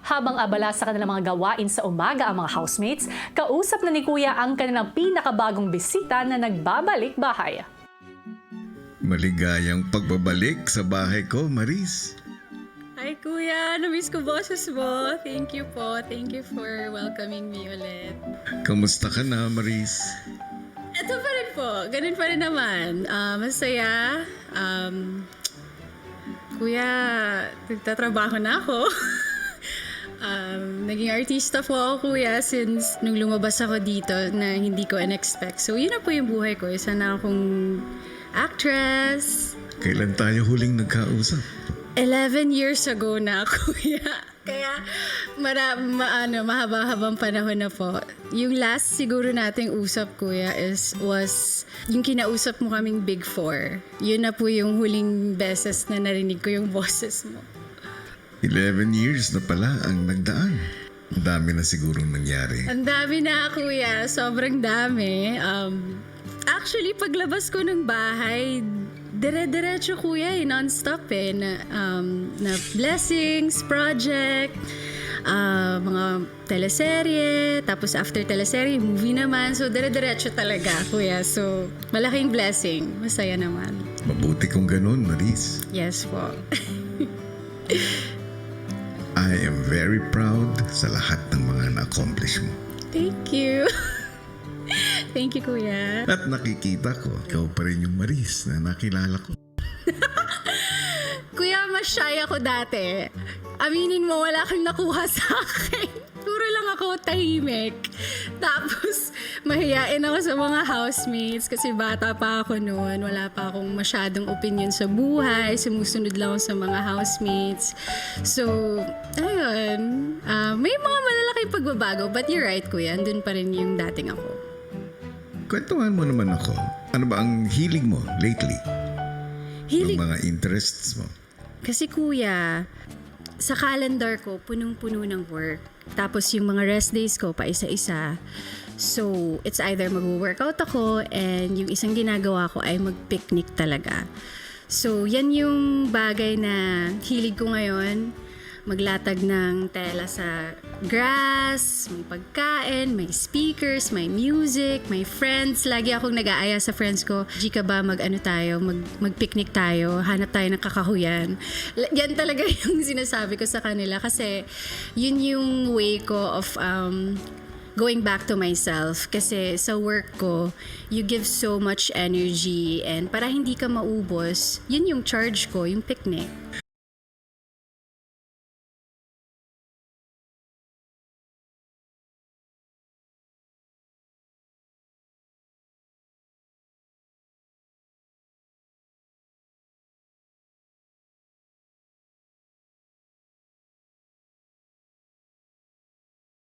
Habang abala sa kanilang mga gawain sa umaga ang mga housemates, kausap na ni Kuya ang kanilang pinakabagong bisita na nagbabalik bahay. Maligayang pagbabalik sa bahay ko, Maris. Hi Kuya, na-miss ko boses mo. Thank you po. Thank you for welcoming me ulit. Kamusta ka na, Maris? Ito pa rin po. Ganun pa rin naman. Masaya. Kuya, nagtatrabaho na ako. Naging artista po ako, Kuya, since nung lumabas ako dito na hindi ko in-expect. So, yun na po yung buhay ko. Isa na akong actress. Kailan tayo huling nagkausap? 11 years ago na, Kuya. Kaya mahaba-habang panahon na po. Yung last siguro nating usap, Kuya, was yung kinausap mo kaming Big Four. Yun na po yung huling beses na narinig ko yung boses mo. 11 years na pala ang nagdaan. Ang dami na sigurong nangyari. Ang dami na, Kuya. Sobrang dami. Actually, paglabas ko ng bahay, dire-diretso, Kuya, non-stop na blessings, project, mga teleserye, tapos after teleserye, movie naman. So, dire-diretso talaga, Kuya. So, malaking blessing. Masaya naman. Mabuti kung ganun, Maris. Yes po. I am very proud sa lahat ng mga na-accomplish mo. Thank you. Thank you, Kuya. At nakikita ko, ikaw pa rin yung Maris na nakilala ko. Kuya, mas shy ako dati. Aminin mo, wala kang nakuha sa akin. Puro lang ako tahimik. Tapos, mahiyain ako sa mga housemates kasi bata pa ako noon. Wala pa akong masyadong opinion sa buhay. Sumusunod lang ako sa mga housemates. So, ayun. May mga malalaking pagbabago. But you're right, Kuya. Andun pa rin yung dating ako. Kwentuhan mo naman ako. Ano ba ang hilig mo lately? Hilig. Yung mga interests mo? Kasi Kuya, sa calendar ko, punong-puno ng work. Tapos yung mga rest days ko, pa isa-isa. So, it's either mag-workout ako and yung isang ginagawa ko ay mag-picnic talaga. So, yan yung bagay na hilig ko ngayon. Maglatag ng tela sa grass, may pagkain, may speakers, may music, may friends. Lagi akong nag-aaya sa friends ko, Gika ba mag-picnic tayo, hanap tayo ng kakahuyan. Yan talaga yung sinasabi ko sa kanila kasi yun yung way ko of going back to myself. Kasi sa work ko, you give so much energy and para hindi ka maubos, yun yung charge ko, yung picnic.